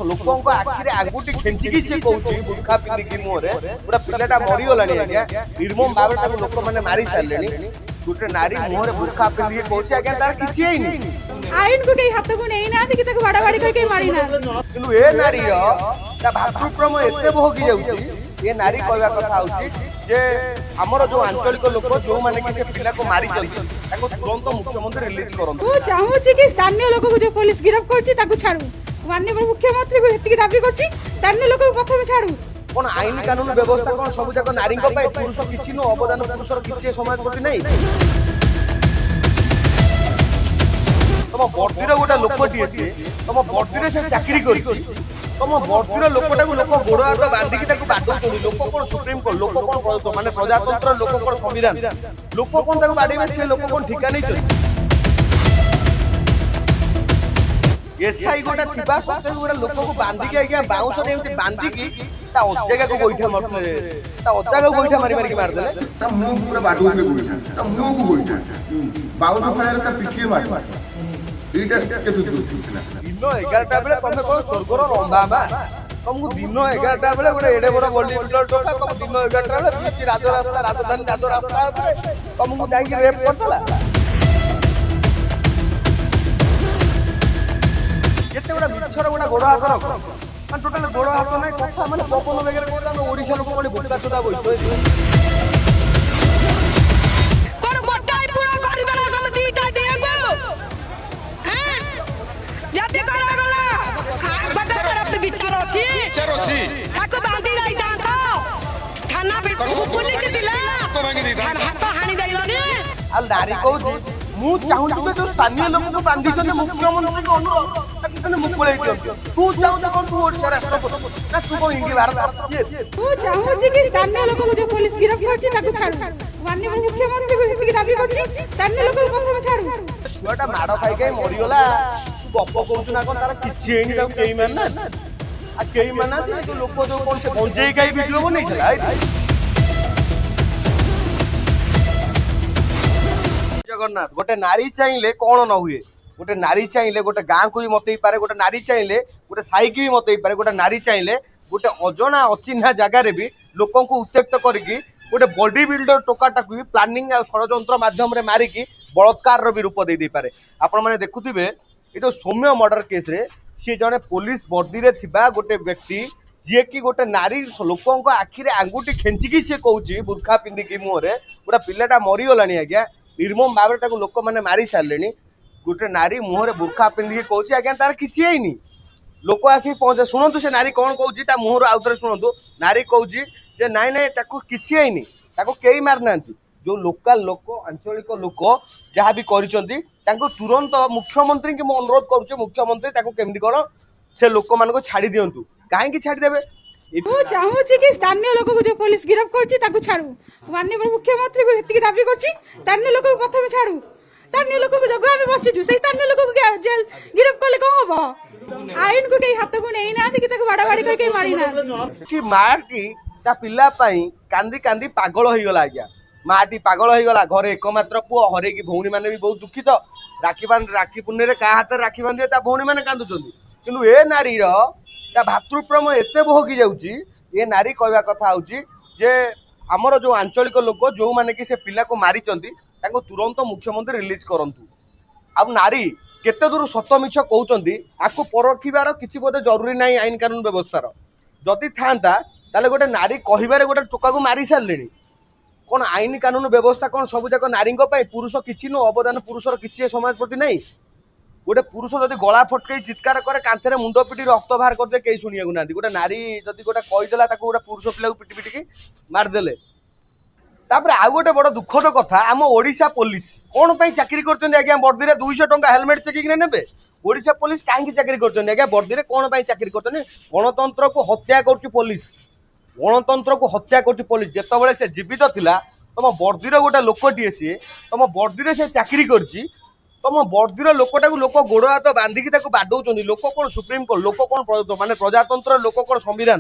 ଲୋକଙ୍କ ଆଖିରେ ଆଙ୍ଗୁଠି ଖେଞ୍ଚିକି ସେ କହୁଛି ବୁର୍ଖା ପିନ୍ଧିକି ମୁହଁରେ ପୁରା ପିଲାଟା ମରିଗଲାଣି ଆଜ୍ଞା ନିର୍ମମ ଭାବରେ ତାକୁ ଲୋକମାନେ ମାରି ସାରିଲେଣି। ଗୋଟେ ନାରୀ ମୁହଁରେ ବୁର୍ଖା ପିନ୍ଧିକି କହୁଛି ଆଜ୍ଞା ତାର କିଛି ହେଇନି। ଆଇନକୁ କେହି ହାତକୁ ନେଇ ନାହାନ୍ତି କି ତାକୁ ବାଡାବାଡି କରି କେହି ମାରି ନାହାନ୍ତି। କିନ୍ତୁ ଏ ନାରୀର ତା ଭାତୃପ୍ରେମ ଏତେ ବହକି ଯାଉଛି ଏ ନାରୀ କହିବା କଥା ହଉଛି ଯେ ଆମର ଯୋଉ ଆଞ୍ଚଳିକ ଲୋକ ଯୋଉମାନେ କି ସେ ପିଲାକୁ ମାରିଛନ୍ତି ତାକୁ ତୁରନ୍ତ ମୁଖ୍ୟମନ୍ତ୍ରୀ ରିଲିଜ କରନ୍ତୁ। ମୁଁ ଚାହୁଁଛି କି ସ୍ଥାନୀୟ ଲୋକକୁ ଯୋଉ ପୋଲିସ ଗିରଫ କରୁଛି ତାକୁ ଛାଡୁ। ମାନନୀୟ ମୁଖ୍ୟମନ୍ତ୍ରୀକୁ ଏତିକି ଦାବି କରୁଛି ସ୍ଥାନୀୟ ଲୋକକୁ ପ୍ରଥମେ ଛାଡୁ। କଣ ଆଇନ କାନୁନ ବ୍ୟବସ୍ଥା କଣ ସବୁ ଯାକ ନାରୀଙ୍କ ପାଇଁ? ପୁରୁଷ କିଛି ନୁହଁ, ଅବଦାନ ପୁରୁଷର କିଛି ସମାଜ ପ୍ରତି ନାହିଁ। ତମ ବର୍ଦ୍ଦିର ଗୋଟେ ଲୋକଟିଏ ସିଏ ତମ ବର୍ଦ୍ଦିରେ ସେ ଚାକିରି କରିଛି। ତମ ବର୍ଦ୍ଦିର ଲୋକଟାକୁ ଲୋକ ଗୋଡ ହାତ ବାନ୍ଧିକି ତାକୁ ବାଡଉଛନ୍ତି। ଲୋକ କଣ ସୁପ୍ରିମକୋର୍ଟ, ଲୋକ କଣ ମାନେ ପ୍ରଜାତନ୍ତ୍ର, ଲୋକ କଣ ସମ୍ବିଧାନ, ଲୋକ କଣ ତାକୁ ବାଡେଇବେ? ସେ ଲୋକ କଣ ଠିକା ନେଇଛନ୍ତି? ଏସଆଇ ଗୋଟେ ଥିବା ସତ୍ତ୍ୱେ ଗୋଟେ ଲୋକକୁ ବାନ୍ଧିକି ଆଜ୍ଞା ବାଉଁଶରେ ଏମିତି ବାନ୍ଧିକି ତା ଅଜାଗାକୁ ଗୋଇଠା ମାରୁଥିଲେ, ତା ଅଜାଗାକୁ ଗୋଇଠା ମାରି ମାରିକି ମାରିଦେଲେ। ତା ମୁହଁକୁ ପୁରା ବାଡଉଥିଲେ ଗୋଇଠା, ତା ମୁହଁକୁ ଗୋଇଠା, ବାଉଁଶ ଫାଳରେ ତା ପିଠିଏ ମାରି ଏଇଟା କେତେ ଦୂର ଥିଲା? ଦିନ 11ଟା ବେଳେ ତମେ କଣ ସ୍ୱର୍ଗର ରମ୍ଭା ମା? ତମକୁ ଦିନ 11ଟା ବେଳେ ଗୋଟେ ଏଡେ ବଡ ବଡି ବିଲ୍ଡର ଟୋକା ତମ ଦିନ 11ଟା ବେଳେ ବିଚ୍ ରାଜରାସ୍ତା, ରାଜଧାନୀ ରାଜରାସ୍ତା ଉପରେ ତମକୁ ଯାଇକି ରେପ୍ କରିଦେଲା। କେତେ ଗୋଟେ ମିଛର ଗୋଟେ ଗୋଡ ହାତ ରଖ, ମାନେ ଟୋଟାଲ ଗୋଡ ହାତ ନାହିଁ, କଥା ମାନେ ପବନ ବେଗରେ କହୁଛ ଆମେ ଓଡିଶା ଲୋକ ବୋଲି ବୋକା ଚୋଦା ବଇଛ। କଣ ବଟାଇ ପୁରା କରିଦେଲା ସବୁ ଦିଟା ଦିଏକୁ ଯଦି କରାଗଲା ବଟା ତରଫ ବିଚାର ଅଛି ତାକୁ ବାନ୍ଧି ଯାଇଥାନ୍ତ। ଥାନା ପୁଲିସ ଥିଲା ହାତ ହାଣି ଦେଇଲନି। ଆଉ ନାରୀ କହୁଛି ମୁଁ ଚାହୁଁଛି ଯେ ଯୋଉ ସ୍ଥାନୀୟ ଲୋକକୁ ବାନ୍ଧିଛନ୍ତି ମୁଖ୍ୟମନ୍ତ୍ରୀଙ୍କ ଅନୁରୋଧ ତାକୁ କେମିତି ମୁକୁଳେଇ ଦିଅନ୍ତୁ। ତୁ ଚାହୁଁଛୁ କଣ? ତୁ ଓଡିଶା ରାଷ୍ଟ୍ରପତି ନା ତୁ କଣ ଇଣ୍ଡିଆ ଭାରତ? ମୁଁ ଚାହୁଁଛି କି ସ୍ଥାନୀୟ ଲୋକକୁ ଯୋଉ ପୋଲିସ ଗିରଫ କରୁଛି ତାକୁ ଛାଡୁ। ମାନନୀୟ ମୁଖ୍ୟମନ୍ତ୍ରୀକୁ ଏତିକି ଦାବି କରୁଛି ସ୍ଥାନୀୟ ଲୋକକୁ ପ୍ରଥମେ ଛାଡୁ। ଛୁଆଟା ମାଡ ଖାଇ ଖାଇ ମରିଗଲା, ତୁ ଗପ କହୁଛୁ ନା କଣ? ତାର କିଛି ହେଇନି, ତାକୁ କେହି ମାନୁନାହାନ୍ତି। ଆଉ କେହି ମାନୁନାହାନ୍ତି ଯୋଉ ଲୋକ ଯୋଉ କଣ ସେ ଗଞ୍ଜେଇ ଖାଇ ଭିଡିଓ ବନେଇଥିଲା। ଜଗନ୍ନାଥ, ଗୋଟେ ନାରୀ ଚାହିଁଲେ କଣ ନ ହୁଏ? ଗୋଟେ ନାରୀ ଚାହିଁଲେ ଗୋଟେ ଗାଁକୁ ବି ମତେଇ ପାରେ, ଗୋଟେ ନାରୀ ଚାହିଁଲେ ଗୋଟେ ସାଇକି ବି ମତେଇ ପାରେ, ଗୋଟେ ନାରୀ ଚାହିଁଲେ ଗୋଟେ ଅଜଣା ଅଚିହ୍ନା ଜାଗାରେ ବି ଲୋକଙ୍କୁ ଉତ୍ତ୍ୟକ୍ତ କରିକି ଗୋଟେ ବଡି ବିଲ୍ଡର ଟୋକାଟାକୁ ବି ପ୍ଲାନିଂ ଆଉ ଷଡ଼ଯନ୍ତ୍ର ମାଧ୍ୟମରେ ମାରିକି ବଳାତ୍କାରର ବି ରୂପ ଦେଇପାରେ। ଆପଣମାନେ ଦେଖୁଥିବେ ଏ ଯୋଉ ସୌମ୍ୟ ମର୍ଡର କେସ୍ରେ ସିଏ ଜଣେ ପୋଲିସ ବର୍ଦ୍ଦିରେ ଥିବା ଗୋଟେ ବ୍ୟକ୍ତି ଯିଏକି ଗୋଟେ ନାରୀ ଲୋକଙ୍କ ଆଖିରେ ଆଙ୍ଗୁଠି ଖେଞ୍ଚିକି ସିଏ କହୁଛି ବୁର୍ଖା ପିନ୍ଧିକି ମୁହଁରେ ପୁରା ପିଲାଟା ମରିଗଲାଣି ଆଜ୍ଞା ନିର୍ମମ ଭାବରେ ତାକୁ ଲୋକମାନେ ମାରି ସାରିଲେଣି। ଗୋଟେ ନାରୀ ମୁହଁରେ ବୁର୍ଖା ପିନ୍ଧିକି କହୁଛି ଆଜ୍ଞା ତାର କିଛି ହେଇନି। ଲୋକ ଆସିକି ପହଞ୍ଚେ, ଶୁଣନ୍ତୁ ସେ ନାରୀ କଣ କହୁଛି ତା ମୁହଁରୁ ଆଉଥରେ ଶୁଣନ୍ତୁ। ନାରୀ କହୁଛି ଯେ ନାଇଁ ନାଇଁ ତାକୁ କିଛି ହେଇନି, ତାକୁ କେହି ମାରିନାହାନ୍ତି। ଯୋଉ ଲୋକାଲ ଲୋକ, ଆଞ୍ଚଳିକ ଲୋକ ଯାହା ବି କରିଛନ୍ତି ତାଙ୍କୁ ତୁରନ୍ତ ମୁଖ୍ୟମନ୍ତ୍ରୀଙ୍କୁ ମୁଁ ଅନୁରୋଧ କରୁଛି, ମୁଖ୍ୟମନ୍ତ୍ରୀ ତାକୁ କେମିତି କଣ ସେ ଲୋକମାନଙ୍କୁ ଛାଡି ଦିଅନ୍ତୁ। କାହିଁକି ଛାଡିଦେବେ? ମୁଁ ଚାହୁଁଛି କି ସ୍ଥାନୀୟ ଲୋକକୁ ଯୋଉ ପୋଲିସ ଗିରଫ କରୁଛି ତାକୁ ଛାଡୁ। ମାନନୀୟ ମୁଖ୍ୟମନ୍ତ୍ରୀକୁ ଏତିକି ଦାବି କରୁଛି ସ୍ଥାନୀୟ ଲୋକକୁ ପ୍ରଥମେ ଛାଡୁ। ସ୍ଥାନୀୟ ଲୋକକୁ ଯୋଗ ଆମେ ବଞ୍ଚିଛୁ, ସେଇ ସ୍ଥାନୀୟ ଲୋକକୁ ଜେଲ ଗିରଫ କଲେ କଣ ହବ? ଆଇନକୁ କେହି ହାତକୁ ନେଇ ନାହାନ୍ତି କି ତାକୁ ବାଡାବାଡି କରି କେହି ମାରି ନାହାନ୍ତି। ମାଟି ତା ପିଲା ପାଇଁ କାନ୍ଦି କାନ୍ଦି ପାଗଳ ହେଇଗଲା ଆଜ୍ଞା। ମାଟି ପାଗଳ ହେଇଗଲା, ଘରେ ଏକମାତ୍ର ପୁଅ ହରେଇକି ଭଉଣୀ ମାନେ ବି ବହୁତ ଦୁଃଖିତ। ରାକ୍ଷୀ ପୂର୍ଣ୍ଣିମାରେ କାହା ହାତରେ ରାକ୍ଷୀ ବାନ୍ଧିବେ ତା ଭଉଣୀ ମାନେ କାନ୍ଦୁଛନ୍ତି। କିନ୍ତୁ ଏ ନାରୀର ତା ଭାତୃପ୍ରେମ ଏତେ ବହକି ଯାଉଛି, ଏ ନାରୀ କହିବା କଥା ହଉଛି ଯେ ଆମର ଯୋଉ ଆଞ୍ଚଳିକ ଲୋକ ଯୋଉମାନେ କି ସେ ପିଲାକୁ ମାରିଛନ୍ତି ତାଙ୍କୁ ତୁରନ୍ତ ମୁଖ୍ୟମନ୍ତ୍ରୀ ରିଲିଜ କରନ୍ତୁ। ଆଉ ନାରୀ କେତେ ଦୂର ସତ ମିଛ କହୁଛନ୍ତି ଆକୁ ପରଖିବାର କିଛି ବୋଧେ ଜରୁରୀ ନାହିଁ ଆଇନ କାନୁନ ବ୍ୟବସ୍ଥାର। ଯଦି ଥାନ୍ତା ତାହେଲେ ଗୋଟେ ନାରୀ କହିବାରେ ଗୋଟେ ଟୋକାକୁ ମାରି ସାରିଲେଣି। କଣ ଆଇନ କାନୁନ ବ୍ୟବସ୍ଥା କଣ ସବୁ ଯାକ ନାରୀଙ୍କ ପାଇଁ? ପୁରୁଷ କିଛି ନୁହଁ, ଅବଦାନ ପୁରୁଷର କିଛି ସମାଜ ପ୍ରତି ନାହିଁ। ଗୋଟେ ପୁରୁଷ ଯଦି ଗଳା ଫଟକେଇ ଚିତ୍କାର କରେ, କାନ୍ଥରେ ମୁଣ୍ଡ ପିଟି ରକ୍ତ ବାହାର କରିଦେ, କେହି ଶୁଣିବାକୁ ନାହାନ୍ତି। ଗୋଟେ ନାରୀ ଯଦି ଗୋଟେ କହିଦେଲା ତାକୁ ଗୋଟେ ପୁରୁଷ ପିଲାକୁ ପିଟି ପିଟିକି ମାରିଦେଲେ। ତାପରେ ଆଉ ଗୋଟେ ବଡ ଦୁଃଖଦ କଥା, ଆମ ଓଡିଶା ପୋଲିସ କଣ ପାଇଁ ଚାକିରି କରୁଛନ୍ତି ଆଜ୍ଞା? ବର୍ଦ୍ଦିରେ 200 ଟଙ୍କା ହେଲମେଟ ଚେକିଂ ରେ ନେବେ। ଓଡିଶା ପୋଲିସ କାହିଁକି ଚାକିରି କରୁଛନ୍ତି ଆଜ୍ଞା? ବର୍ଦ୍ଦିରେ କଣ ପାଇଁ ଚାକିରି କରୁଛନ୍ତି? ଗଣତନ୍ତ୍ରକୁ ହତ୍ୟା କରୁଛି ପୋଲିସ, ଗଣତନ୍ତ୍ରକୁ ହତ୍ୟା କରୁଛି ପୋଲିସ। ଯେତେବେଳେ ସେ ଜୀବିତ ଥିଲା ତମ ବର୍ଦ୍ଦିର ଗୋଟେ ଲୋକଟିଏ ସିଏ ତମ ବର୍ଦ୍ଦିରେ ସେ ଚାକିରି କରିଛି, ତମ ବର୍ଦ୍ଦିର ଲୋକଟାକୁ ଲୋକ ଗୋଡ ହାତ ବାନ୍ଧିକି ତାକୁ ବାଡଉଛନ୍ତି। ଲୋକ କଣ ସୁପ୍ରିମକୋର୍ଟ, ଲୋକ କଣ ମାନେ ପ୍ରଜାତନ୍ତ୍ର, ଲୋକ କଣ ସମ୍ବିଧାନ,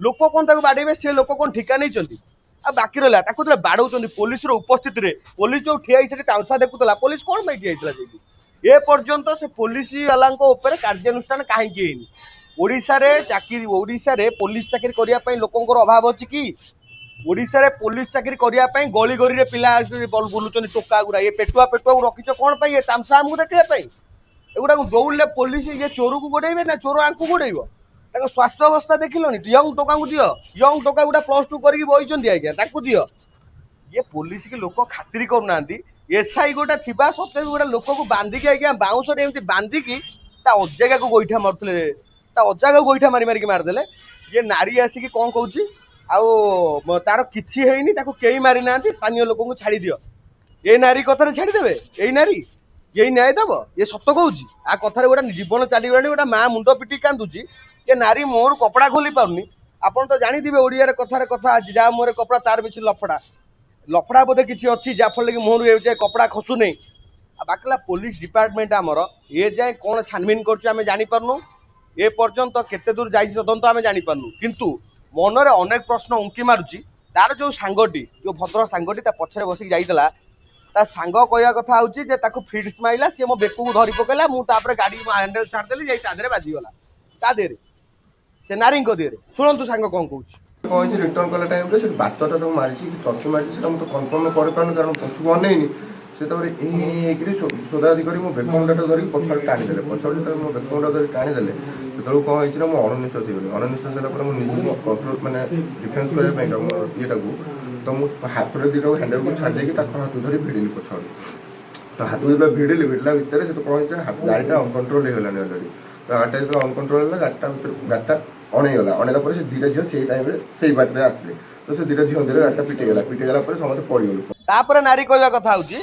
ଲୋକ କଣ ତାକୁ ବାଡେଇବେ? ସେ ଲୋକ କଣ ଠିକା ନେଇଛନ୍ତି? ଆଉ ବାକି ରହିଲା ତାକୁ ଯେତେବେଳେ ବାଡଉଛନ୍ତି ପୋଲିସର ଉପସ୍ଥିତିରେ, ପୋଲିସ ଯୋଉ ଠିଆ ହେଇ ସେଠି ତାମସା ଦେଖୁଥିଲା, ପୋଲିସ କଣ ପାଇଁ ଠିଆ ହେଇଥିଲା ସେଇଠି? ଏ ପର୍ଯ୍ୟନ୍ତ ସେ ପୋଲିସ ବାଲାଙ୍କ ଉପରେ କାର୍ଯ୍ୟାନୁଷ୍ଠାନ କାହିଁକି ହେଇନି? ओडिशा रे चाकरी ओडिशा रे पुलिस चाकरी करिया पई लोकंकर अभाव अछि कि ओडिशा रे पुलिस चाकरी करिया पई गली गली रे पिला बुलुचन टोका गुरा ये पेटुआ पेटुआ रखिछ कोन पई ये तामसा हमकु देखिया पई एगुडा दौड़ले पुलिस ये चोर को गोड़ेबे ना चोर आंकु गोड़ेइबो ताको स्वास्थ्य अवस्था देखिलोनी यंग टोका को दियो यंग टोका गुडा +2 करके बइचंदी आज्ञा ताकू दियो ये पुलिस के लोक खातिर करनांती एसआई गोटा थिबा सत्ते गोटा लोक को बांधी के आज्ञा बाउंस रे एमती बांधी की ता अजागा को गोइठा मारथले ता अजागा को गोइठा मारी मारी के मार देले ये नारी आसी की कोन कहूची आउ तार किछि हेइनी ताको केई मारी नांती स्थानीय लोक को छाड़ी दियो ए नारी कथरे छाड़ी देबे एई नारी यही न्याय दब ये सत कहूँ आ कथार गोटे जीवन चलीगला गोटे माँ मुंड पिटी कांदुची ये नारी मोर कपड़ा खोली पारनी आपन तो जानी थे ओडिया कथार कथा अच्छी जहाँ मोर कपड़ा तार भी लफड़ा लफड़ा बोधे किसी अच्छी जहाँफल कि मोहर जाए कपड़ा खसु नहीं बाकला पुलिस डिपार्टमेंट आमर ये जाए कौन छानबिन कर जानीपारनु ए पर्यंत केते दूर जाई तदंत आम जानीपारनु किंतु मनरे अनेक प्रश्न उंकी मारुची तार जो सांगटी जो भद्र सांगटी ता पछरे बसिक जाइतला ता सांग कहया कथा होची जे ताको फिट्स माइला से मो बेकु धरी पकेला मु तापर गाड़ी हैंडल छाड़ देली जाई तादरे बाजी गला ता देरे से नारी को देरे सुनंतु सांग कोन कहूची कहीं रिटर्न कला टाइम रे बातटा तो मारी कि टर्की मारी से तो कन्फर्म कर पारन कारण पछुक अनेइनी से तबरे एकरी सोदा अधिकारी मो बेकमुंडा धरी पछड़ टाणी देले पछड़ मो बेकमुंडा धरी टाणी देले सेतळु कोन होइछि ना मो अननिश्वास होइले अननिश्वास होला पर मो निज कंट्रोल माने डिफेंस करे पई मो एटाकू तो मो हाथ रे दिरो हैंडल को छाड़ देकी ताको हाथ धरी भिडिली पछड़ तो हाथ रे भिडिली भिडला भितर से तो कोन होइछि हाथ गाड़ीटा अनकंट्रोल हे गलानी ऑलरेडी तो गाड़ीटा जो अनकंट्रोल होला गाड़ीटा अणेगला अणेला पर से धीरे झियो से टाइम रे सेई बाटरे आसले तो से धीरे झियो धीरे गाड़ीटा पिटे गला पर समस्त पड़ी गलो तापर नारी कहया कथा होची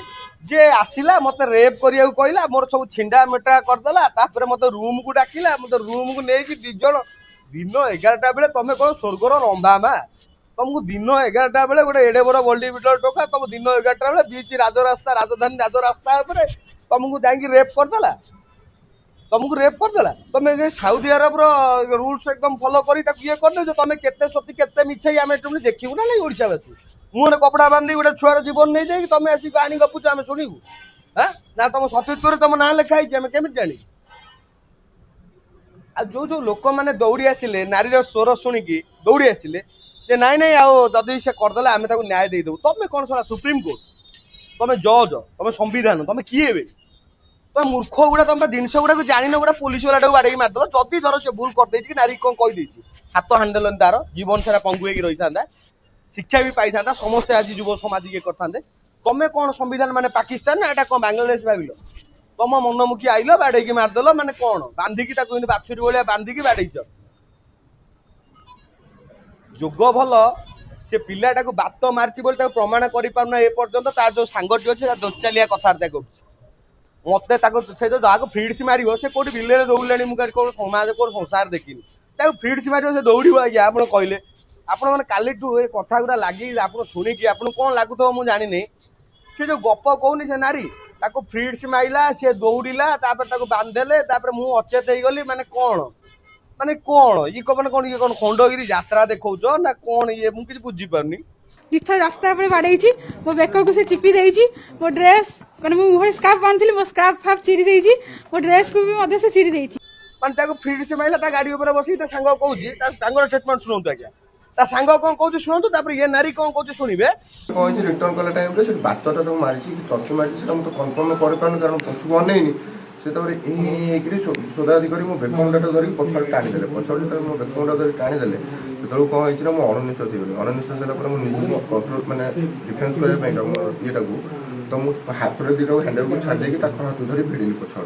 जे आसिला मते रेप करिया कहला मोर सब छिंडा मेटा करदेला तापर मते रूम को डाकिला मते रूम को नेकी दि जण दिन 11टा बेले तमे कोन स्वर्गर रंभा मा तुमको दिन 11टा बेले गोटे एडे बड़ बल्डी बिटर टोका तुम दिन 11टा बेले बीच राजरास्ता राजधानी राजरास्ता उपरे तुमको जाई रेप करदेला तुमको रेप करदेला तुम साउदी अरब रूल्स एकदम फॉलो करी ताकू ये कर दे तुम केते सती केते मिछाई आमे तुम देखिबु ना ओडिशा वासी मुहर कपड़ा बांधी गोटे छुआर जीवन नहीं जाए तुम आसिक आनी गपुच आम शुणु हाँ ना तुम सतीत्व तुम ना लिखाई आम केमी जानी आ जो जो लोक मैंने दौड़ी आसिले नारीर स्वर शुणिकी दौड़ी आसिले जे नाई नाई आदि से करदे आम न्याय देदेबू तुम कौन सला सुप्रीम कोर्ट तुम जज तुम संविधान तुम किए तुम मूर्ख गुड़ा तुम जिनस गुड़ा जान गोटे पुलिस वाला बाड़े मारदेल जदि धर से भूल कर नारी कौन कहीदे हाथ हांडेल तार जीवन सारा पंगु होगी रही था शिक्षा भी पाई था समस्ते आज युव समाज ये करते तुम कौन संविधान माने पाकिस्तान ना एटा कौन बांग्लादेश भाविल तुम मनमुखी आइल बाड़े मारदेल माने कौन बांधिकी बाछुरी भाया बांधिकी बाड़ेच जोग भल से पिलाटा को बात मार्ची बोली प्रमाण कर पारना ए पर्यंत तार जो सांगटी अच्छे दोचालिया कथबार्ता कर मत से जो जहाँ फिड्स मार से कौट बिल दौड़े मुझे कौन समाज कौन संसार देखनी फिड्स मार से दौड़ आज्ञा आप कहले आपण मैंने काली ये कथा गुरा लगी आप शुणिकी आपको कौन लगुव मुझे जानी से जो गप कहनी से नारी ताको फ्रिड्स माइला सी दौड़िला बांधेले मुझे अचेत हो गली माने कौन ये कौन कौन ये कौन खंडगिरी यात्रा देखौछ ना कौन ये मुझे बुझी पारनी दिथर रास्ता पर बाड़े मो बेक को से चिपी देछि मो ड्रेस माने मो मुहर स्कार्फ बांधली मो स्कार्फ फाफ चिरी देछि मो ड्रेस को भी मधे से चिरी देछि माने ताको फ्रिड्स माइला ता गाड़ी ऊपर बसी ता सांग कहूची ता सांगर स्टेटमेंट सुनंतु आज्ञा ता सांग कौन कहूची सुनंतु तापर ये नारी कौन कहूची सुनिबे कहीं रिटर्न कला टाइम रे बातटा तो मारी कि टर्की मारी से तो कन्फर्म कर पारन कारण पछुक अनेइनी से तबरे एकरी सोदा अधिकारी मो बेकमुंडा धरी पछड़ टाणी देले पछड़ मो बेकमुंडा धरी टाणी देले सेतळु कोन होइछि ना मो अननिश्वास होइले अननिश्वास होला पर मो निज कंट्रोल माने डिफेंस करे पई मो एटाकू तो मो हाथ रे दिरो हैंडल को छाड़ देकी ताको हाथ धरी भिडिली पछड़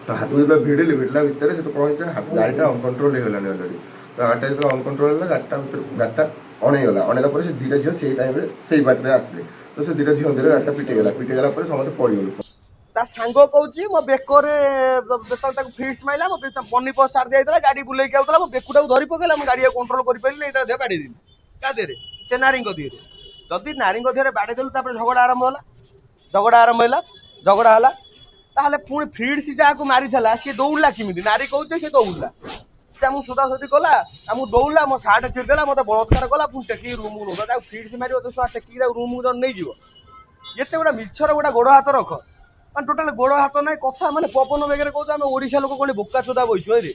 तो हाथ रे भिडिली भिडला भितर से तो कोन होइछि हाथ गाड़ीटा अनकंट्रोल हे गलानी ऑलरेडी तो गाड़ीटा जो अनकंट्रोल होला गाड़ीटा अणेगला अणेला पर से धीरे झियो से टाइम रे सेई बाटरे आसले तो से धीरे झियो धीरे गाड़ीटा पिटे गला पर समस्त पड़ी गलो ता सांग कहूची मो बेकरे जेतल ताको फिट्स माइला मो पन्नी पस छाड़ दिया गाड़ी बुलेई के आउतला मो बेकुटा धरी पकेला मो गाड़ी कंट्रोल कर पाइली नै ता दे बाड़ी दिन का देरे से नारी को दिरे जदी नारी को दिरे बाड़ी देलु तापर झगड़ा आरंभ होला झगड़ा हला ताहले पुणी फिट्स जाको मारी थला से दौड़ला किमिति नारी कहूचे से दौड़ला से मु सुदा सुदी कला मु दौड़ला मो सार्ट छिड़देला मते बलात्कार कला पुणी टेकी रूम को नबा फिट्स मारियो तो सो टेकी रूम को नै जीवो एते गोटा मिछर गोटा गोड़ हाथ रख टोटाल गोड़ हाथ ना कथा माने पवन बेगे कहते ओडिशा लोक कौन बोका चोदा बैठु रे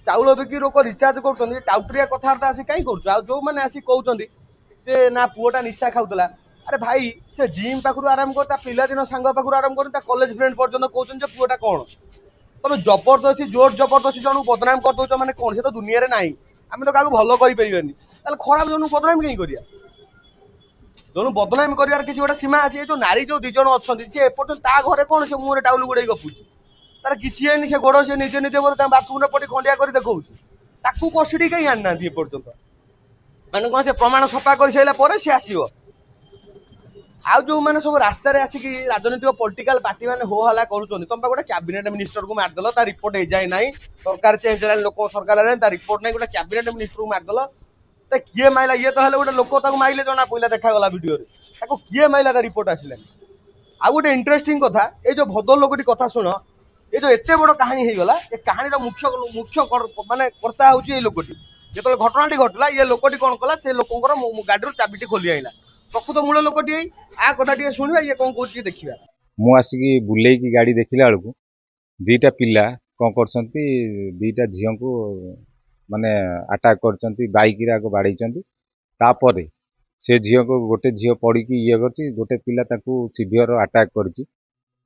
ଚାଉଳ ବିକି ଲୋକ ରିଚାର୍ଜ କରୁଛନ୍ତି ଟାଉଟରିଆ କଥାବାର୍ତ୍ତା ଆସି କାହିଁ କରୁଛୁ ଆଉ ଯୋଉମାନେ ଆସି କହୁଛନ୍ତି ଯେ ନା ପୁଅଟା ନିଶା ଖାଉଥିଲା ଆରେ ଭାଇ ସେ ଜିମ୍ ପାଖରୁ ଆରମ୍ଭ କରି ତା ପିଲାଦିନ ସାଙ୍ଗ ପାଖରୁ ଆରମ୍ଭ କରି ତା କଲେଜ ଫ୍ରେଣ୍ଡ ପର୍ଯ୍ୟନ୍ତ କହୁଛନ୍ତି ଯେ ପୁଅଟା କଣ ତମେ ଜବରଦସ୍ତି ଜୋର ଜବରଦସ୍ତି ଜଣକୁ ବଦନାମ କରିଦଉଛ ମାନେ କଣ ସେ ତ ଦୁନିଆରେ ନାହିଁ ଆମେ ତ କାହାକୁ ଭଲ କରିପାରିବାନି ତାହେଲେ ଖରାପ ଜଣକୁ ବଦନାମ କାହିଁ କରିବା ଜଣକୁ ବଦନାମ କରିବାର କିଛି ଗୋଟେ ସୀମା ଅଛି ଏ ଯୋଉ ନାରୀ ଯୋଉ ଦି ଜଣ ଅଛନ୍ତି ସେ ଏପର୍ଯ୍ୟନ୍ତ ତା ଘରେ କଣ ସେ ମୁହଁରେ ଟାଉଲ ଗୁଡେଇ ଗପୁଛି ତାର କିଛି ହେଇନି ସେ ଗୋଡ ସେ ନିଜେ ନିଜେ ବୋଧେ ତାଙ୍କ ବାଥରୁମରେ ପଡି ଖଣ୍ଡିଆ କରି ଦେଖଉଛି ତାକୁ କଷିଡି କାହିଁ ଆଣିନାହାନ୍ତି ଏପର୍ଯ୍ୟନ୍ତ ମାନେ କଣ ସେ ପ୍ରମାଣ ସଫା କରି ସାରିଲା ପରେ ସେ ଆସିବ ଆଉ ଯୋଉମାନେ ସବୁ ରାସ୍ତାରେ ଆସିକି ରାଜନୈତିକ ପଲିଟିକାଲ ପାର୍ଟି ମାନେ ହୋ ହଲ୍ଲା କରୁଛନ୍ତି ତମେ ଗୋଟେ କ୍ୟାବିନେଟ ମିନିଷ୍ଟରକୁ ମାରିଦେଲ ତା ରିପୋର୍ଟ ହେଇଯାଏ ନାହିଁ ସରକାର ଚେଞ୍ଜ ହେଲାଣି ଲୋକ ସରକାର ହେଲାଣି ତା ରିପୋର୍ଟ ନାହିଁ ଗୋଟେ କ୍ୟାବିନେଟ ମିନିଷ୍ଟରକୁ ମାରିଦେଲ କିଏ ମାଇଲା ଇଏ ତ ହେଲେ ଗୋଟେ ଲୋକ ତାକୁ ମାଇଲେ ଜଣା ପଇଲା ଦେଖାଗଲା ଭିଡିଓରେ ତାକୁ କିଏ ମାଇଲା ତା ରିପୋର୍ଟ ଆସିଲାନି ଆଉ ଗୋଟେ ଇଣ୍ଟରେଷ୍ଟିଂ କଥା ଏଇ ଯୋଉ ଭଦ୍ର ଲୋକଟି କଥା ଶୁଣ ଏ ଯୋଉ ଏତେ ବଡ କାହାଣୀ ହେଇଗଲା ଏ କାହାଣୀର ମୁଖ୍ୟ ମାନେ କର୍ତ୍ତା ହଉଛି ଏଇ ଲୋକଟି ଯେତେବେଳେ ଘଟଣାଟି ଘଟିଲା ଇଏ ଲୋକଟି କଣ କଲା ସେ ଲୋକଙ୍କର ଗାଡିରୁ ଚାବିଟି ଖୋଲି ଆଇଲା ପ୍ରକୃତ ମୂଳ ଲୋକଟି ଏଇ ଆ କଥା ଟିକେ ଶୁଣିବା ଇଏ କଣ କହୁଛି ଦେଖିବା ମୁଁ ଆସିକି ବୁଲେଇକି ଗାଡ଼ି ଦେଖିଲା ବେଳକୁ ଦୁଇଟା ପିଲା କ'ଣ କରୁଛନ୍ତି ଦୁଇଟା ଝିଅଙ୍କୁ ମାନେ ଆଟାକ୍ କରୁଛନ୍ତି ବାଇକରେ ଆଗ ବାଡ଼େଇଛନ୍ତି ତାପରେ ସେ ଝିଅକୁ ଗୋଟେ ଝିଅ ପଡ଼ିକି ଇଏ କରିଛି ଗୋଟେ ପିଲା ତାକୁ ସିଭିୟର ଆଟାକ୍ କରିଛି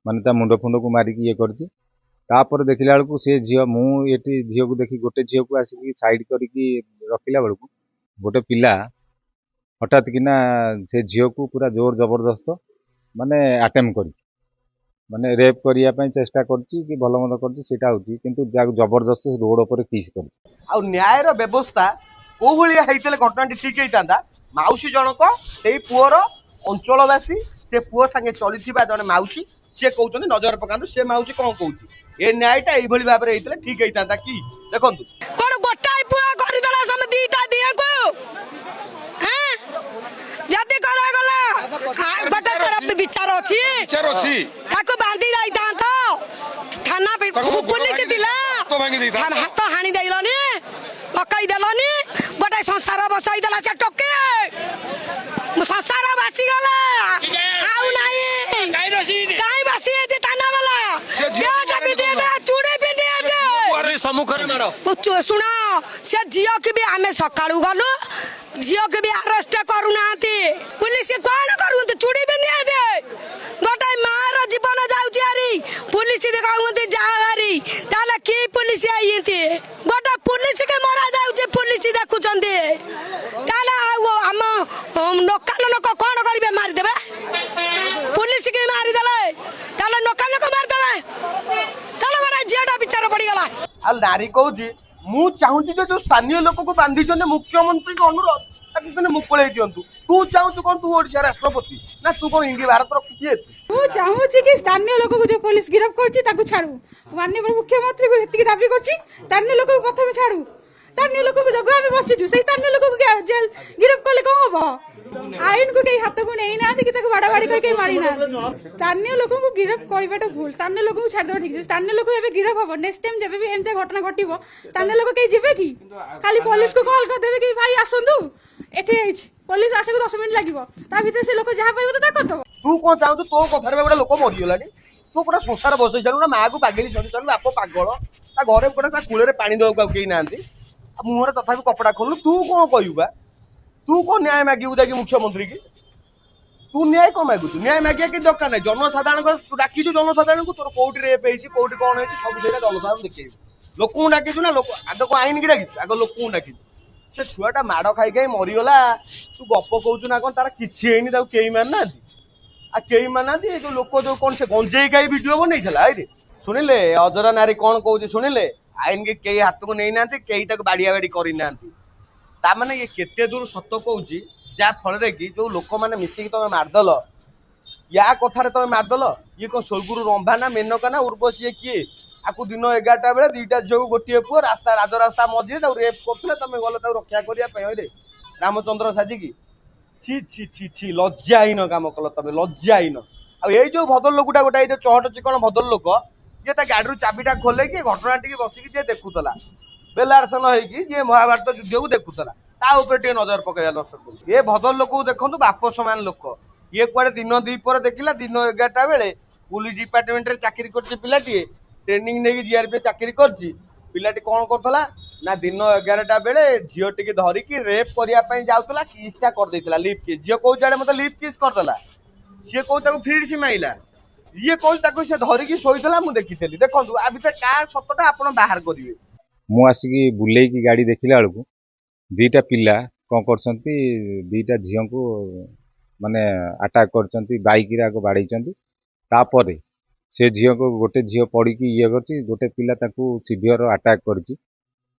ମାନେ ତା ମୁଣ୍ଡ ଫୁଣ୍ଡକୁ ମାରିକି ଇଏ କରିଛି ତାପରେ ଦେଖିଲା ବେଳକୁ ସେ ଝିଅ ମୁଁ ଏଠି ଝିଅକୁ ଦେଖି ଗୋଟେ ଝିଅକୁ ଆସିକି ସାଇଡ୍ କରିକି ରଖିଲା ବେଳକୁ ଗୋଟେ ପିଲା ହଠାତ୍ କିନା ସେ ଝିଅକୁ ପୁରା ଜୋର ଜବରଦସ୍ତ ମାନେ ଆଟେମ୍ପ କରିଛି ମାନେ ରେପ୍ କରିବା ପାଇଁ ଚେଷ୍ଟା କରୁଛି କି ଭଲ ମନ୍ଦ କରୁଛି ସେଇଟା ହେଉଛି କିନ୍ତୁ ଯାହାକୁ ଜବରଦସ୍ତ ରୋଡ ଉପରେ କିସ୍ କରୁଛି ଆଉ ନ୍ୟାୟର ବ୍ୟବସ୍ଥା କୋଉ ଭଳିଆ ହେଇଥିଲେ ଘଟଣାଟି ଠିକ ହେଇଥାନ୍ତା ମାଉସୀ ଜଣକ ସେଇ ପୁଅର ଅଞ୍ଚଳବାସୀ ସେ ପୁଅ ସାଙ୍ଗେ ଚଳିଥିବା ଜଣେ ମାଉସୀ ସିଏ କହୁଛନ୍ତି ନଜର ପକାନ୍ତୁ ସେ ମାଉସୀ କଣ କହୁଛି ଏ ନ୍ୟାୟଟା ଏଇଭଳି ଭାବରେ ହେଇଥିଲେ ଠିକ ହେଇଥାନ୍ତା କି ଦେଖନ୍ତୁ କଣ ଗୋଟାଏ ପୁଅ କରିଦେଲା ସମ ଦିଟା ଦିଅକୁ ଯଦି କରାଗଲା ଗୋଟେ ତାର ବିଚାର ଅଛି ତାକୁ ବାନ୍ଧି ଯାଇଥାନ୍ତ ଥାନା ପୁଲିସ ଥିଲା ହାତ ହାଣି ଦେଇଲନି ପକାଇ ଦେଲନି ଗୋଟେ ସଂସାର ବସାଇ ଦେଲା ସେ ଟୋକେ ସଂସାର ବାସିଗଲା ଆଉ ନାହିଁ କାହିଁ ବାସି ହେଇଛି ଥାନା ବାଲା ଚୁଡ଼ି ପିନ୍ଧି ଶୁଣ ସେ ଝିଅକୁ ବି ଆମେ ସକାଳୁ ଗଲୁ ଝିଅକୁ ବି ଆରେଷ୍ଟ କରୁନାହାନ୍ତି ପୁଲିସ କଣ କରୁଛନ୍ତି ଚୁଡ଼ି ପିନ୍ଧି ଗୋଟେ ମାର ଜୀବନ ଯାଉଛି ହାରି ପୁଲିସ କହୁଛନ୍ତି ଯାଅ ହାରି ତାହେଲେ କି ପୁଲିସ ହେଇଛି ଗୋଟେ ପୁଲିସ କେ ମରା ଯାଉଛି ପୁଲିସ ଦେଖୁଛନ୍ତି ତାହେଲେ ଆଉ ଆମ ଲୋକାଲ ଲୋକ କଣ କରିବେ ମାରିଦେବେ ପୁଲିସ କି ମାରିଦେଲେ ତାହେଲେ ଲୋକାଲ ଲୋକ ମାରିଦେବେ ତାହେଲେ ଗୋଟେ ଝିଅଟା ବିଚାର ପଡିଗଲା ଆଉ ନାରୀ କହୁଛି ମୁଁ ଚାହୁଁଛି ଯେ ଯୋଉ ସ୍ଥାନୀୟ ଲୋକକୁ ବାନ୍ଧିଛନ୍ତି ମୁଖ୍ୟମନ୍ତ୍ରୀଙ୍କ ଅନୁରୋଧ ତାକୁ କିନ୍ତୁ ମୁକୁଳେଇ ଦିଅନ୍ତୁ ତୁ ଚାହୁଁଛୁ କଣ ତୁ ଓଡିଶା ରାଷ୍ଟ୍ରପତି ନା ତୁ କଣ ଇଣ୍ଡିଆ ଭାରତର କିଏ ମୁଁ ଚାହୁଁଛି କି ସ୍ଥାନୀୟ ଲୋକକୁ ଯୋଉ ପୋଲିସ ଗିରଫ କରୁଛି ତାକୁ ଛାଡୁ ମାନ୍ୟବର ମୁଖ୍ୟମନ୍ତ୍ରୀକୁ ଯେତିକି ଦାବି କରୁଛି ସ୍ଥାନୀୟ ଲୋକକୁ ପ୍ରଥମେ ଛାଡୁ ସ୍ଥାନୀୟ ଲୋକକୁ ଯୋଗ ଆମେ ବଞ୍ଚିଛୁ ସେଇ ସ୍ଥାନୀୟ ଲୋକକୁ ଜେଲ ଗିରଫ କଲେ କଣ ହବ ଆଇନକୁ କେହି ହାତକୁ ନେଇନାହାନ୍ତି କି ତାକୁ ବାଡାବାଡି କରି କେହି ମାରିନାହାନ୍ତି ସ୍ଥାନୀୟ ଲୋକଙ୍କୁ ଗିରଫ କରିବାଟା ଭୁଲ ସ୍ଥାନୀୟ ଲୋକଙ୍କୁ ଛାଡ଼ିଦେବା ଠିକ ସ୍ଥାନୀୟ ଲୋକ ଏବେ ଗିରଫ ହବ ନେକ୍ସଟ ଟାଇମ ଯେବେ ବି ଏମିତି ଘଟଣା ଘଟିବ ସ୍ଥାନୀୟ ଲୋକ କେହି ଯିବେ କି ଖାଲି ପୋଲିସକୁ କଲ୍ କରିଦେବେ କି ଭାଇ ଆସନ୍ତୁ ଏଠି ହେଇଛି ପୋଲିସ ଆସିବାକୁ 10 ମିନିଟ୍ ଲାଗିବ ତା ଭିତରେ ସେ ଲୋକ ଯାହା ପାଇବ ତ ତା କରିଦବ ତୁ କଣ ଚାହୁଁଛୁ ତୋ କଥାରେ ଗୋଟେ ଲୋକ ମରିଗଲାଣି ତୁ ଗୋଟେ ସଂସାର ବସେଇ ଚାଲୁ ନା ମାଆକୁ ପାଗିଳି ସରି ଚାଲୁ ବାପ ପାଗଳ ତା ଘରେ ଗୋଟେ ତା କୂଳରେ ପାଣି ଦେବାକୁ ଆଉ କେହି ନାହାନ୍ତି ଆଉ ମୁହଁରେ ତଥାପି କପଡା ଖୋଲୁ ତୁ କଣ କହିବୁ ବା ତୁ କଣ ନ୍ୟାୟ ମାଗିବୁ ଯାଇକି ମୁଖ୍ୟମନ୍ତ୍ରୀ କି ତୁ ନ୍ୟାୟ କଣ ମାଗୁଛୁ ନ୍ୟାୟ ମାଗିବା କିଛି ଦରକାର ନାହିଁ ଜନସାଧାରଣଙ୍କ ତୁ ଡାକିଛୁ ଜନସାଧାରଣଙ୍କୁ ତୋର କୋଉଠି ରେପ୍ ହେଇଛି କୋଉଠି କଣ ହେଇଛି ସବୁ ସେଇଟା ଜନସାଧାରଣ ଦେଖେଇବୁ ଲୋକଙ୍କୁ ଡାକିଛୁ ନା ଲୋକ ଆଗ କଣ ଆଇନ କି ଡାକିଛୁ ଆଗ ଲୋକଙ୍କୁ ଡାକିଛୁ ସେ ଛୁଆଟା ମାଡ଼ ଖାଇ ଖାଇ ମରିଗଲା ତୁ ଗପ କହୁଛୁ ନା କଣ ତାର କିଛି ହେଇନି ତାକୁ କେହି ମାନୁନାହାନ୍ତି ଆଉ କେହି ମାନୁନାହାନ୍ତି ଏ ଯୋଉ ଲୋକ ଯୋଉ କଣ ସେ ଗଞ୍ଜେଇ ଖାଇ ଭିଡିଓ ବନେଇଥିଲା ଆଇରେ ଶୁଣିଲେ ଅଜରା ନାରୀ କଣ କହୁଛି ଶୁଣିଲେ ଆଇନ କି କେହି ହାତକୁ ନେଇନାହାନ୍ତି କେହି ତାକୁ ବାଡିଆ ବାଡି କରିନାହାନ୍ତି ତାମାନେ ଇଏ କେତେ ଦୂର ସତ କହୁଛି ଯାହା ଫଳରେ କି ଯୋଉ ଲୋକମାନେ ମିଶିକି ତମେ ମାରିଦେଲ ୟା କଥାରେ ତମେ ମାରିଦେଲ ଇଏ କଣ ସ୍ୱର୍ଗରୁ ରମ୍ଭା ନା ମେନକା ନା ଉର୍ବଶୀ କିଏ ଆକୁ ଦିନ 11ଟା ବେଳେ ଦିଟା ଝିଅକୁ ଗୋଟିଏ ପୁଅ ରାସ୍ତା ରାଜରାସ୍ତା ମଝିରେ ତାକୁ ରେପ୍ କରୁଥିଲେ ତମେ ଗଲ ତାକୁ ରକ୍ଷା କରିବା ପାଇଁ ରେ ରାମଚନ୍ଦ୍ର ସାଜିକି ଛି ଛି ଛି ଛି ଲଜ୍ଜାହୀନ କାମ କଲ ତମେ ଲଜ୍ଜାହୀନ ଆଉ ଏଇ ଯୋଉ ଭଦ୍ର ଲୋକଟା ଗୋଟେ ଏଇ ଯୋଉ ଚହଟ ଚିକଣ ଭଦ୍ର ଲୋକ ଯିଏ ତା ଗାଡିରୁ ଚାବିଟା ଖୋଲେଇକି ଘଟଣା ଟିକେ ବସିକି ଯିଏ ଦେଖୁଥିଲା ବେଲାରସନ ହେଇକି ଯିଏ ମହାଭାରତ ଯୁଦ୍ଧକୁ ଦେଖୁଥିଲା ତା ଉପରେ ଟିକେ ନଜର ପକେଇବା ଦର୍ଶକ ଏ ଭଦ୍ର ଲୋକକୁ ଦେଖନ୍ତୁ ବାପ ସମାନ ଲୋକ ଇଏ କୁଆଡେ ଦିନ ଦ୍ୱିପହରେ ଦେଖିଲା ଦିନ 11ଟା ବେଳେ ପୁଲିସ ଡିପାର୍ଟମେଣ୍ଟରେ ଚାକିରି କରିଛି ପିଲାଟିଏ ଟ୍ରେନିଂ ନେଇକି ଜିଆରପି ଚାକିରି କରିଛି ପିଲାଟି କଣ କରୁଥିଲା ना दिन 11टा बेले झील टी धरिकी रेप करने जाऊला किसटा करदेला लिप किस झील कौ जाए मतलब लिप किस करदेला सी कौ फ्रीड सी माइला ये कौ से धरिकी शोला मुझे देखी देखो आ भर क्या सतटा आप बाहर करेंगे ମୁଁ ଆସିକି ବୁଲେଇକି ଗାଡ଼ି ଦେଖିଲା ବେଳକୁ ଦିଟା ପିଲା କ'ଣ କରୁଛନ୍ତି, ଦିଟା ଝିଅଙ୍କୁ ମାନେ ଆଟାକ୍ କରୁଛନ୍ତି, ବାଇକରେ ଆଗ ବାଡ଼େଇଛନ୍ତି। ତାପରେ ସେ ଝିଅକୁ ଗୋଟେ ଝିଅ ପଡ଼ିକି ଇଏ କରିଛି, ଗୋଟେ ପିଲା ତାକୁ ସିଭିୟର ଆଟାକ୍ କରିଛି,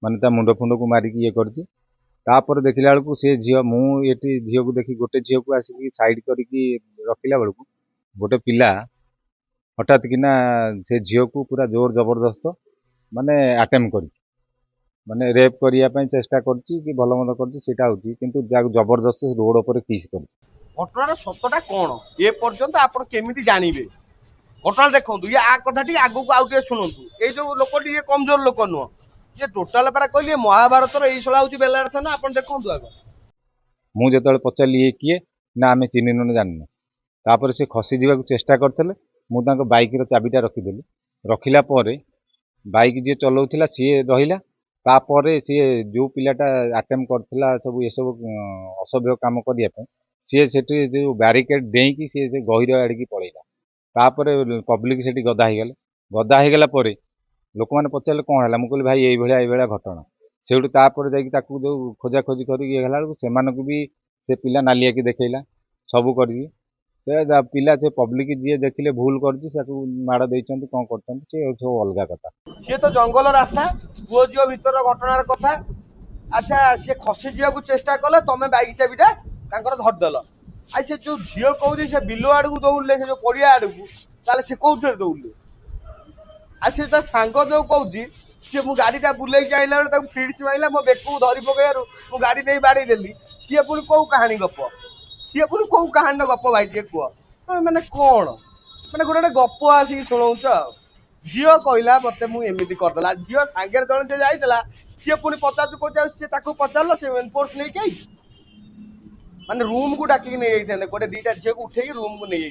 ମାନେ ତା ମୁଣ୍ଡ ଫୁଣ୍ଡକୁ ମାରିକି ଇଏ କରିଛି। ତାପରେ ଦେଖିଲା ବେଳକୁ ସେ ଝିଅ, ମୁଁ ଏଠି ଝିଅକୁ ଦେଖି ଗୋଟେ ଝିଅକୁ ଆସିକି ସାଇଡ୍ କରିକି ରଖିଲା ବେଳକୁ ଗୋଟେ ପିଲା ହଠାତ୍ କିନା ସେ ଝିଅକୁ ପୁରା ଜୋର ଜବରଦସ୍ତ ମାନେ ଆଟେମ୍ପ କରିଛି, ମାନେ ରେପ୍ କରିବା ପାଇଁ ଚେଷ୍ଟା କରୁଛି କି ଭଲ ମନ୍ଦ କରୁଛି ସେଇଟା ହେଉଛି, କିନ୍ତୁ ଯାହାକୁ ଜବରଦସ୍ତ ରୋଡ ଉପରେ କିସ୍ କରୁଛି। घटनार सतटा कौन ए पर्यंत आप केमी जानवे घटना देखो ये आ कथा आगू आउ शुणु ये जो लोक ये कमजोर लोक नुह ये टोटाल पारा कहली महाभारत यही हूँ बेलार सेना आप देखो आग ମୁଁ ଯେତେବେଳେ ପଚାରିଲି ଇଏ କିଏ, ନା ଆମେ ଚିହ୍ନିନୁ ଜାଣିନୁ। ତାପରେ ସେ ଖସି ଯିବାକୁ ଚେଷ୍ଟା କରିଥିଲେ, ମୁଁ ତାଙ୍କ ବାଇକ୍ର ଚାବିଟା ରଖିଦେଲି। ରଖିଲା ପରେ ବାଇକ୍ ଯିଏ ଚଲାଉଥିଲା ସିଏ ରହିଲା। ତାପରେ ସିଏ ଯେଉଁ ପିଲାଟା ଆଟେମ୍ପ କରିଥିଲା ସବୁ ଏସବୁ ଅସଭ୍ୟ କାମ କରିବା ପାଇଁ, ସିଏ ସେଠି ଯେଉଁ ବ୍ୟାରିକେଡ୍ ଡେଇଁକି ସିଏ ସେ ଗହିର ଆଡ଼ିକି ପଳେଇଲା। ତାପରେ ପବ୍ଲିକ ସେଠି ଗଦା ହେଇଗଲେ। ଗଦା ହେଇଗଲା ପରେ ଲୋକମାନେ ପଚାରିଲେ କ'ଣ ହେଲା, ମୁଁ କହିଲି ଭାଇ ଏଇଭଳିଆ ଘଟଣା। ସେଇଠୁ ତାପରେ ଯାଇକି ତାକୁ ଯେଉଁ ଖୋଜାଖୋଜି କରିକି ଇଏ ହେଲା ବେଳକୁ ସେମାନଙ୍କୁ ବି ସେ ପିଲା ନାଲି ଆଖି ଦେଖେଇଲା, ସବୁ କରିକି ସେ ପିଲା ସେ ପବ୍ଲିକ ଯିଏ ଦେଖିଲେ ଭୁଲ କରିଛି ତାକୁ ମାଡ଼ ଦେଇଛନ୍ତି, କ'ଣ କରୁଛନ୍ତି ସେ ସବୁ ଅଲଗା କଥା। सी तो जंगल रास्ता पुओ झील भर घटनार कथा अच्छा सी खसी जावाक चेष्टा कले तुम बैक चाबिटा धरदेल आ से जो झील कौन से बिल आड़ को दौड़े से जो पड़िया आड़ को सी कौ दौड़े आ सी सांग जो कौन सी मु गाड़ीटा बुले आईला बेले फ्रिड्स मारला मो बेक को धरी पकड़ मु गाड़ी नहीं बाड़ी देली सी पुणी कौ कहानी गप सी पुणी कौ कहानी गप भाई टे कह मैंने कौन मैंने गोटे गप आसिक शुणाऊच झील कहला मत मुझे करदेला झील सांगे जन जाइला सी पुणी पचार कौन सी पचार से एनफोर्स नहीं आई माने रूम को डाक नहीं गोटे दीटा झील को उठे रूम को नहीं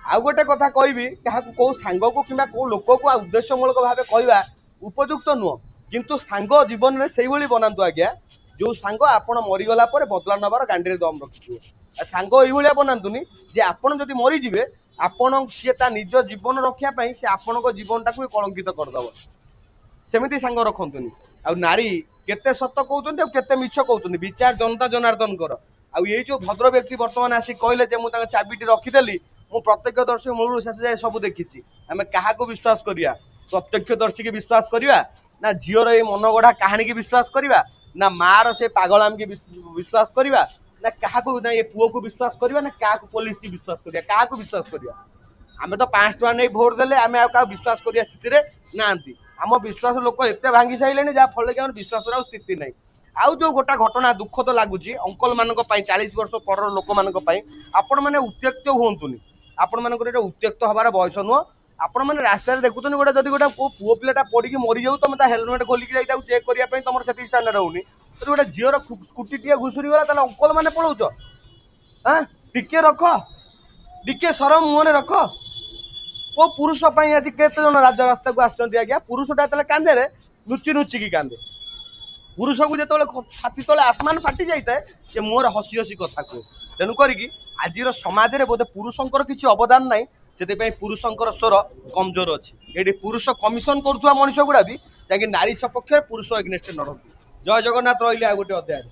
आउ गोटे कथा कहबी क्या कौ सांग को कि लोक को उद्देश्यमूलक भाव कहवा उपयुक्त नुह किंतु सांग जीवन में से बनातु आज्ञा जो सांग आपण मरीगला बदला नबार गांडी दम रखी सांग ये बनातुनि जे आपड़ जदि मरीजे आपण सी निज जीवन रखापी से आपण जीवन टाक कलंकित करदेव सेमती सांग रखुनि आ नारी केते सत कहते केते मिछ कहते विचार जनता जनार्दन कर आ ये जो भद्र व्यक्ति बर्तमान आसिक कहले जे मुझे चाबिटी रखीदेली मु प्रत्यक्षदर्शी मूल शेष जाए सब देखी आम क्या विश्वास करिया प्रत्यक्षदर्शी की विश्वास करिया ना झीर ये मनगढ़ा कहानी की विश्वास करिया ना मार से पागलाम की विश्वास करिया ना क्या ना ये पुओ को विश्वास करिया ना क्या पुलिस की विश्वास करिया क्या विश्वास करिया आम तो 5 टका नहीं भोट देले आम आ विश्वास करिया स्थिति रे नांती आम विश्वास लोक एत भांगी सारे जहाँ फल कि विश्वास स्थिति ना आउ जो गोटा घटना दुख तो लगुच अंकल मान 40 वर्ष पर लोक मान आपण मैंने उत्त्यक्त हूँ आपण मान उत्त्यक्त हबार बयस नुह आपण मैंने रास्ता देखुन गोटे जब गोटे पुओ पिलाटा पड़ी मरी जाऊ तुम हेलमेट खोलिकी चेक करने तुम से स्टाण्डार्ड होनी तो गोटे झीर स्कूटी टे घुसुरी गला अंकल मैंने पलाउच हाँ टिके रख टिके सरम मुहर रख को पुरुष आज केते जन रास्ता को आज्ञा पुरुषटा जो कांदे लुचि लुचिकी कांदे पुरुष को जो छाती तले आसमान फाटी जाए से मोर हसी हसी कथा कह तेणुक आज समाज में बोधे पुरुषंकर किसी अवदान ना से पुरुषंकर स्वर कमजोर अच्छी ये पुरुष कमिशन करुवा मनुष्य गुड़ा भी जहाँकि नारी सपक्ष पुरुष एग्नेस्ट लड़ती जय जगन्नाथ रही गोटे अध्याय।